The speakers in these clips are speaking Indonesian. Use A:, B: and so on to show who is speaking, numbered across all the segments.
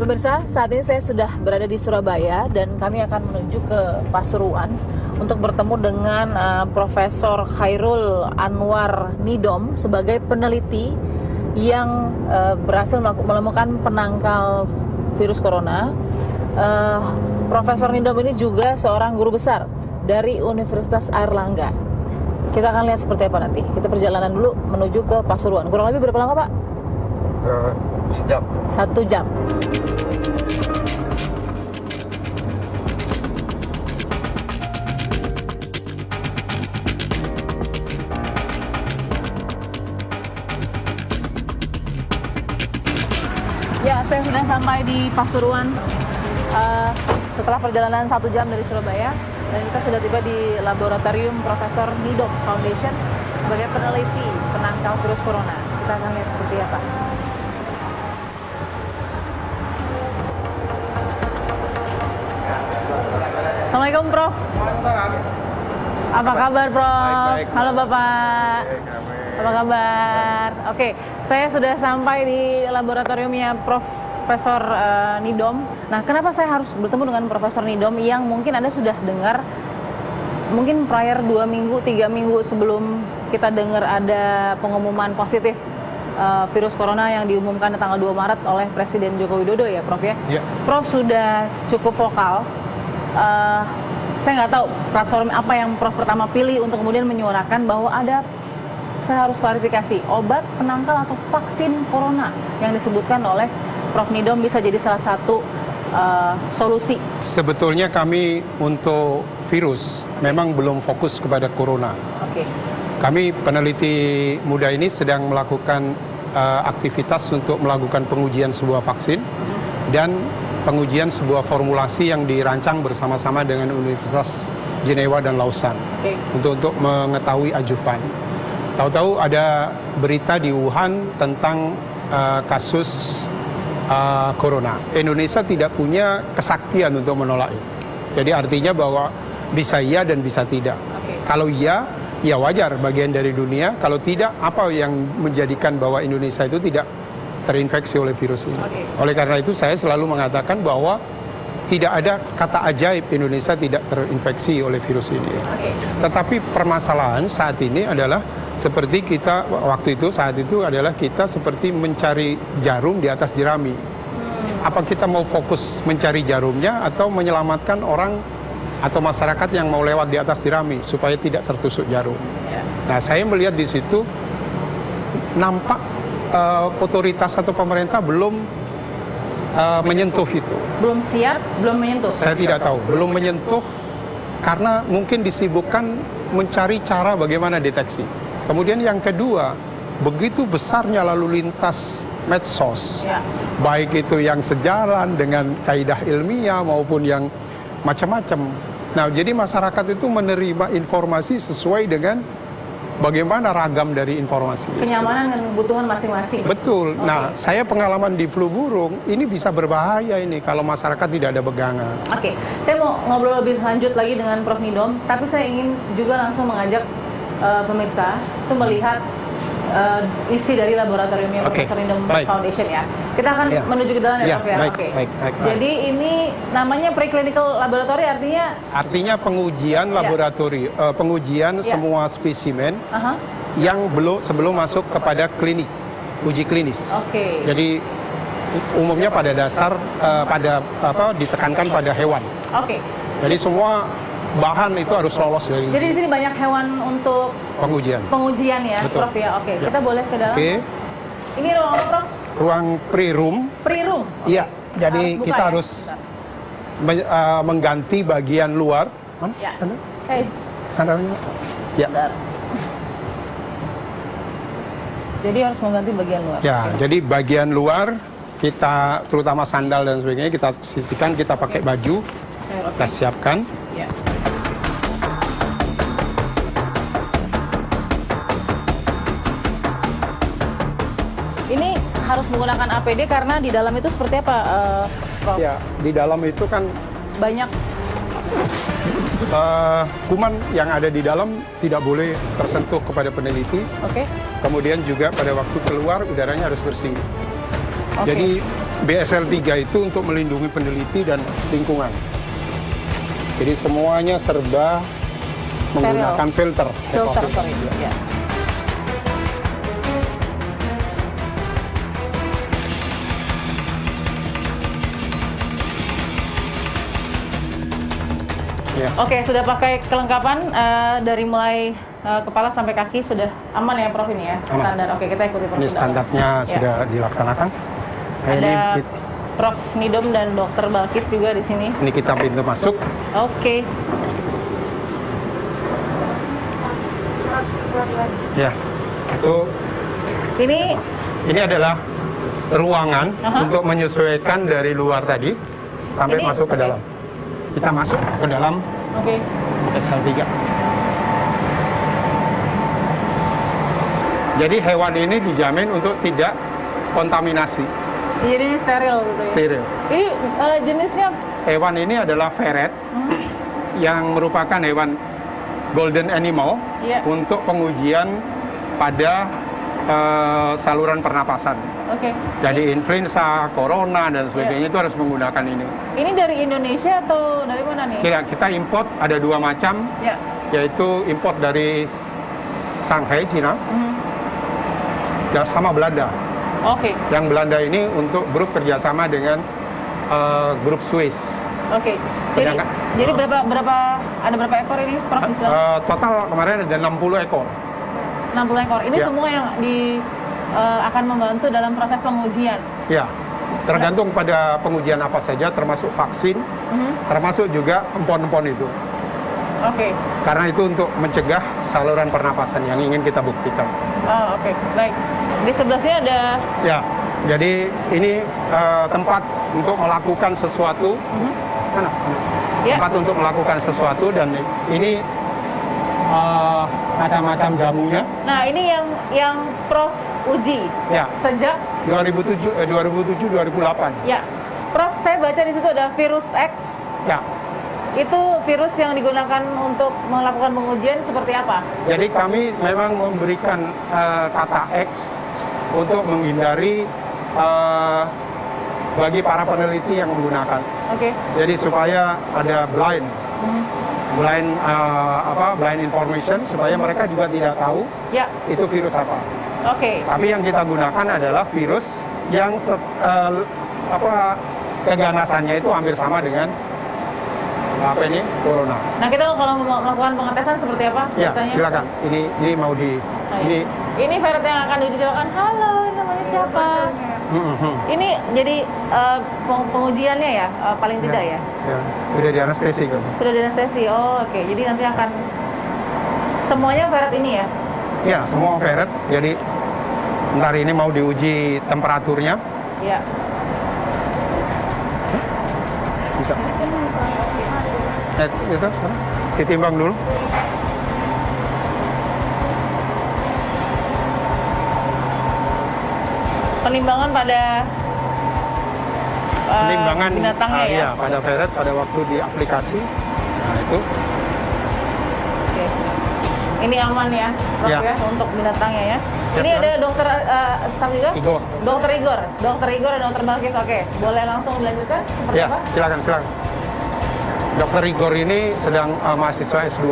A: Pemirsa, saat ini saya sudah berada di Surabaya dan kami akan menuju ke Pasuruan untuk bertemu dengan Profesor Chairul Anwar Nidom sebagai peneliti yang berhasil menemukan penangkal virus corona. Profesor Nidom ini juga seorang guru besar dari Universitas Airlangga. Kita akan lihat seperti apa nanti. Kita perjalanan dulu menuju ke Pasuruan. Kurang lebih berapa lama, Pak?
B: Sejam.
A: 1 jam. Ya, saya sudah sampai di Pasuruan setelah perjalanan 1 jam dari Surabaya, dan kita sudah tiba di laboratorium Profesor Nidom Foundation sebagai peneliti penangkal virus corona. Kita akan lihat seperti apa. Assalamualaikum, Prof. Apa kabar, Prof?
B: Baik.
A: Halo, Bapak. Apa kabar? Oke, saya sudah sampai di laboratoriumnya Profesor Nidom. Nah, kenapa saya harus bertemu dengan Profesor Nidom yang mungkin Anda sudah dengar mungkin prior 2 minggu, 3 minggu sebelum kita dengar ada pengumuman positif virus corona yang diumumkan tanggal 2 Maret oleh Presiden Joko Widodo ya, Prof ya?
B: Ya.
A: Prof sudah cukup vokal. Saya nggak tahu platform apa yang Prof pertama pilih untuk kemudian menyuarakan bahwa ada, saya harus klarifikasi, obat penangkal atau vaksin corona yang disebutkan oleh Prof Nidom bisa jadi salah satu solusi.
B: Sebetulnya kami untuk virus memang belum fokus kepada corona.
A: Oke.
B: Kami peneliti muda ini sedang melakukan aktivitas untuk melakukan pengujian sebuah vaksin dan pengujian sebuah formulasi yang dirancang bersama-sama dengan Universitas Jenewa dan Lausanne untuk mengetahui ajuvan. Tahu-tahu ada berita di Wuhan tentang kasus corona. Indonesia tidak punya kesaktian untuk menolak itu. Jadi artinya bahwa bisa iya dan bisa tidak. Kalau iya, ya wajar bagian dari dunia. Kalau tidak, apa yang menjadikan bahwa Indonesia itu tidak terinfeksi oleh virus ini. Oleh karena itu saya selalu mengatakan bahwa tidak ada kata ajaib Indonesia tidak terinfeksi oleh virus ini. Tetapi permasalahan saat ini adalah seperti kita saat itu adalah kita seperti mencari jarum di atas jerami. Apa kita mau fokus mencari jarumnya atau menyelamatkan orang atau masyarakat yang mau lewat di atas jerami supaya tidak tertusuk jarum. Nah, saya melihat di situ nampak otoritas atau pemerintah belum menyentuh itu.
A: Belum siap, belum menyentuh?
B: Saya tidak tahu, belum menyentuh karena mungkin disibukkan mencari cara bagaimana deteksi. Kemudian yang kedua, begitu besarnya lalu lintas medsos, baik itu yang sejalan dengan kaidah ilmiah maupun yang macam-macam. Nah, jadi masyarakat itu menerima informasi sesuai dengan bagaimana ragam dari informasi.
A: Kenyamanan dan kebutuhan masing-masing.
B: Betul. Nah, saya pengalaman di flu burung, ini bisa berbahaya ini kalau masyarakat tidak ada pegangan.
A: Oke, saya mau ngobrol lebih lanjut lagi dengan Prof Nidom, tapi saya ingin juga langsung mengajak pemirsa itu melihat isi dari laboratoriumnya Profesor Nidom Foundation ya. Kita akan menuju ke dalam ya, Prof ya.
B: Baik.
A: Jadi ini namanya preclinical laboratory, artinya
B: pengujian laboratorium, pengujian semua spesimen yang sebelum masuk kepada uji klinis. Jadi umumnya pada dasar ditekankan pada hewan. Jadi semua bahan itu harus lolos dari.
A: Jadi di sini banyak hewan untuk pengujian ya,
B: betul.
A: Prof ya. Kita boleh ke dalam. Ini ruang apa, Prof?
B: Ruang pre-room.
A: Pre-room.
B: Iya. Jadi kita harus mengganti bagian luar.
A: Ya.
B: Sandalnya. Ya.
A: Jadi harus mengganti bagian luar.
B: Ya. Jadi bagian luar kita, terutama sandal dan sebagainya, kita sisihkan, kita pakai baju, kita siapkan.
A: Ya. Ini harus menggunakan APD karena di dalam itu seperti apa, Prof?
B: Ya, di dalam itu kan
A: banyak
B: kuman yang ada di dalam tidak boleh tersentuh kepada peneliti. Kemudian juga pada waktu keluar udaranya harus bersih. Jadi BSL 3 itu untuk melindungi peneliti dan lingkungan. Jadi semuanya serba menggunakan filter.
A: Filter, sorry. Ya.
B: Ya.
A: Oke, sudah pakai kelengkapan dari mulai kepala sampai kaki sudah aman ya Prof ini ya?
B: Aman.
A: Standar. Oke, kita ikuti prosedur.
B: Ini standarnya sudah dilaksanakan. Nah,
A: Ada Prof Nidom dan Dr. Balkis juga di sini.
B: ini kita pintu masuk.
A: Oke.
B: Ya, itu ini adalah ruangan untuk menyesuaikan dari luar tadi sampai
A: Ini,
B: masuk ke dalam. Kita masuk ke dalam
A: Oke.
B: SL3. Jadi hewan ini dijamin untuk tidak kontaminasi,
A: Jadi ini steril gitu ya?
B: steril.
A: Ini jenisnya
B: Hewan ini adalah ferret yang merupakan hewan golden animal
A: Iya.
B: untuk pengujian pada saluran pernapasan.
A: Oke.
B: Jadi influenza, corona dan sebagainya itu harus menggunakan ini.
A: Ini dari Indonesia atau dari mana nih?
B: Kita import ada 2 macam,
A: Ya.
B: yaitu import dari Shanghai, Cina, dan sama Belanda.
A: Oke.
B: Yang Belanda ini untuk grup kerjasama dengan grup Swiss.
A: Oke. Jadi,
B: Sedangkan-
A: jadi ada berapa ekor ini Prof?
B: Total kemarin ada 60 ekor.
A: 60 ekor. Ini
B: Ya.
A: semua yang akan membantu dalam proses pengujian.
B: Ya, tergantung pada pengujian apa saja, termasuk vaksin, termasuk juga empon-empon itu.
A: Oke.
B: Karena itu untuk mencegah saluran pernapasan yang ingin kita buktikan.
A: Oh, oke. Baik. Di sebelah sini ada
B: Ya, jadi ini tempat untuk melakukan sesuatu. Mana?
A: Ya.
B: Tempat untuk melakukan sesuatu dan ini macam-macam jamunya.
A: Nah, ini yang Prof uji
B: Ya,
A: sejak
B: 2007-2008.
A: ya. Prof, saya baca di situ ada virus X.
B: Ya.
A: Itu virus yang digunakan untuk melakukan pengujian seperti apa?
B: Jadi kami memang memberikan kata X untuk menghindari bagi para peneliti yang menggunakan.
A: Oke.
B: Jadi supaya ada blind information supaya mereka juga tidak tahu
A: Ya.
B: itu virus apa.
A: Oke.
B: Tapi yang kita gunakan adalah virus yang keganasannya itu hampir sama dengan corona.
A: Nah, kita kalau mau melakukan pengetesan seperti apa
B: Ya,
A: biasanya?
B: silakan. Ini mau di
A: Ini ferret yang akan diuji cobakan. Halo, namanya siapa? Ini jadi pengujiannya ya, paling tidak ya?
B: Ya, sudah di anestesi kan.
A: Sudah di anestesi. Oh, oke. Jadi nanti akan semuanya ferret ini ya?
B: Ya, semua ferret. Jadi ntar ini mau diuji temperaturnya.
A: Ya.
B: Bisa. Itu ditimbang dulu.
A: Penimbangan pada
B: Penimbangan
A: binatangnya ya?
B: iya, pada ferret pada waktu di aplikasi. Nah, itu.
A: Oke. Ini aman ya, Prof
B: Ya.
A: ya, untuk binatangnya ya.
B: Ya,
A: Ini
B: Prof.
A: ada dokter staff juga?
B: Igor.
A: Dokter Igor dan Dokter Balkis. Oke, boleh langsung dilanjutkan seperti
B: Ya,
A: apa?
B: silakan. Dokter Igor ini sedang mahasiswa S2,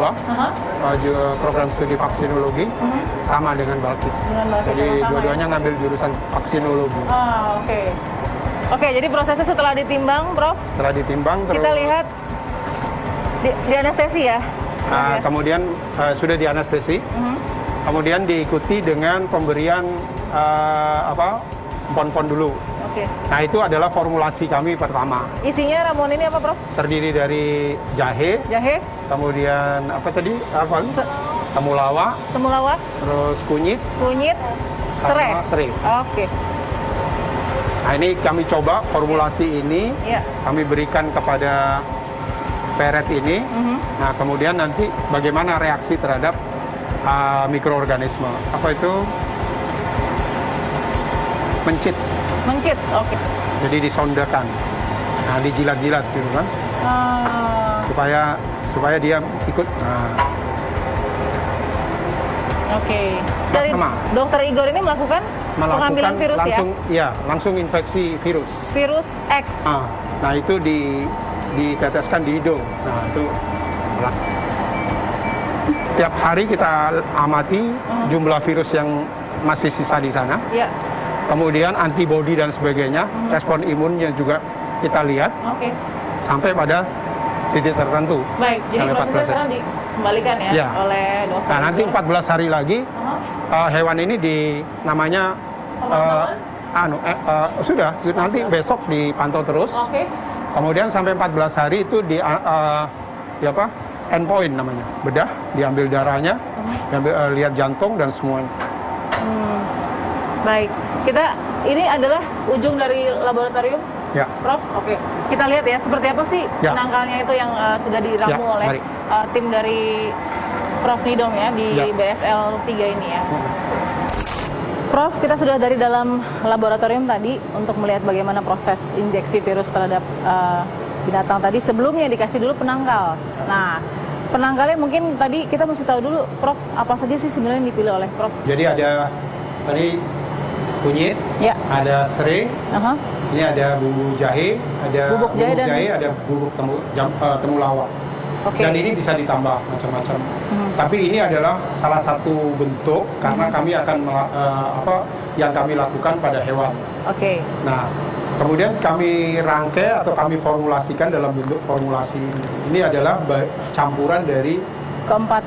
B: juga program studi vaksinologi, sama dengan Balkis.
A: Dengan Balkis
B: Jadi
A: sama-sama
B: dua-duanya ngambil jurusan vaksinologi.
A: Ah, oke. Oke, jadi prosesnya setelah ditimbang, Prof,
B: Setelah ditimbang, terus
A: kita lihat di anestesi ya? Oke.
B: kemudian sudah di anestesi, kemudian diikuti dengan pemberian empon-empon dulu.
A: Oke.
B: Nah, itu adalah formulasi kami pertama.
A: Isinya ramuan ini apa, Prof?
B: Terdiri dari jahe,
A: Jahe,
B: kemudian temulawak,
A: temulawak,
B: terus kunyit,
A: kunyit, serai.
B: sama serai.
A: Oke.
B: Nah, ini kami coba formulasi ini,
A: Ya.
B: kami berikan kepada ferret ini. Nah, kemudian nanti bagaimana reaksi terhadap mikroorganisme. Apa itu? Mencit.
A: Mencit. Oke.
B: Jadi disondakan. Nah, dijilat-jilat gitu kan. Supaya dia ikut. Nah.
A: Oke. Dari
B: Sama.
A: Dokter Igor ini melakukan pengambilan virus
B: langsung,
A: ya?
B: langsung infeksi virus.
A: Virus X.
B: Nah itu diteteskan di hidung. Nah itu tiap hari kita amati jumlah virus yang masih sisa di sana.
A: Ya.
B: Kemudian antibodi dan sebagainya, respon imunnya juga kita lihat sampai pada titik tertentu.
A: Baik, jadi
B: Sampai
A: prosesnya
B: 14 hari.
A: sekarang dikembalikan ya, oleh dokter.
B: Nah nanti 14 hari lagi hewan ini namanya sudah nanti besok dipantau terus. Kemudian sampai 14 hari itu endpoint namanya, bedah, diambil darahnya, diambil, lihat jantung dan semuanya.
A: Baik, ini adalah ujung dari laboratorium,
B: Ya.
A: Prof. Oke, kita lihat ya seperti apa sih penangkalnya itu yang sudah diramu oleh tim dari Prof Nidom ya di BSL 3 ini ya. Prof, kita sudah dari dalam laboratorium tadi untuk melihat bagaimana proses injeksi virus terhadap binatang tadi. Sebelumnya dikasih dulu penangkal. Nah, penangkalnya mungkin tadi kita mesti tahu dulu, Prof, apa saja sih sebenarnya yang dipilih oleh Prof?
B: Jadi ada tadi kunyit, ada serai, ini ada bumbu jahe, ada
A: bubuk jahe,
B: ada bubuk temulawak. Dan ini bisa ditambah macam-macam. Tapi ini adalah salah satu bentuk karena kami akan yang kami lakukan pada hewan. Nah, kemudian kami rangkai atau kami formulasikan dalam bentuk formulasi ini. Ini adalah campuran dari keempat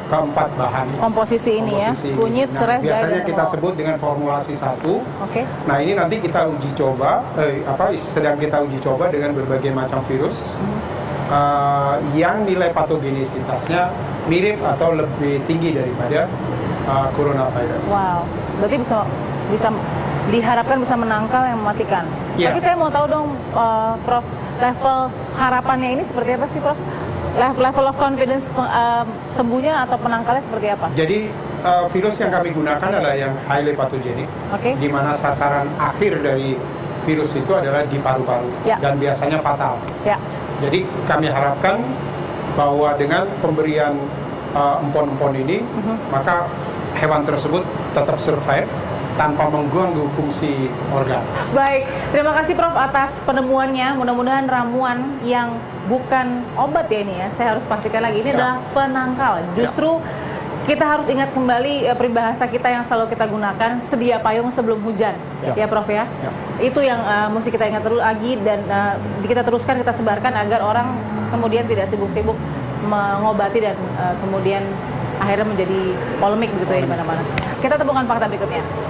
B: bahan
A: komposisi ini ya, kunyit, serai, jahe,
B: biasanya kita sebut dengan formulasi 1. Nah ini nanti kita uji coba, sedang kita uji coba dengan berbagai macam virus yang nilai patogenisitasnya mirip atau lebih tinggi daripada coronavirus.
A: Wow, berarti bisa diharapkan bisa menangkal yang mematikan. Tapi saya mau tahu dong, Prof, level harapannya ini seperti apa sih, Prof? Level of confidence sembuhnya atau penangkalnya seperti apa?
B: Jadi virus yang kami gunakan adalah yang highly pathogenic, di mana sasaran akhir dari virus itu adalah di paru-paru dan biasanya fatal. Jadi kami harapkan bahwa dengan pemberian empon-empon ini, maka hewan tersebut tetap survive tanpa mengganggu fungsi organ. Baik,
A: terima kasih Prof atas penemuannya. Mudah-mudahan ramuan yang bukan obat ya ini ya, saya harus pastikan lagi ini adalah penangkal. Justru kita harus ingat kembali peribahasa kita yang selalu kita gunakan, sedia payung sebelum hujan, ya Prof ya. Itu yang mesti kita ingat terus lagi dan kita teruskan, kita sebarkan agar orang kemudian tidak sibuk-sibuk mengobati dan kemudian akhirnya menjadi polemik begitu ya di mana-mana. Kita temukan fakta berikutnya.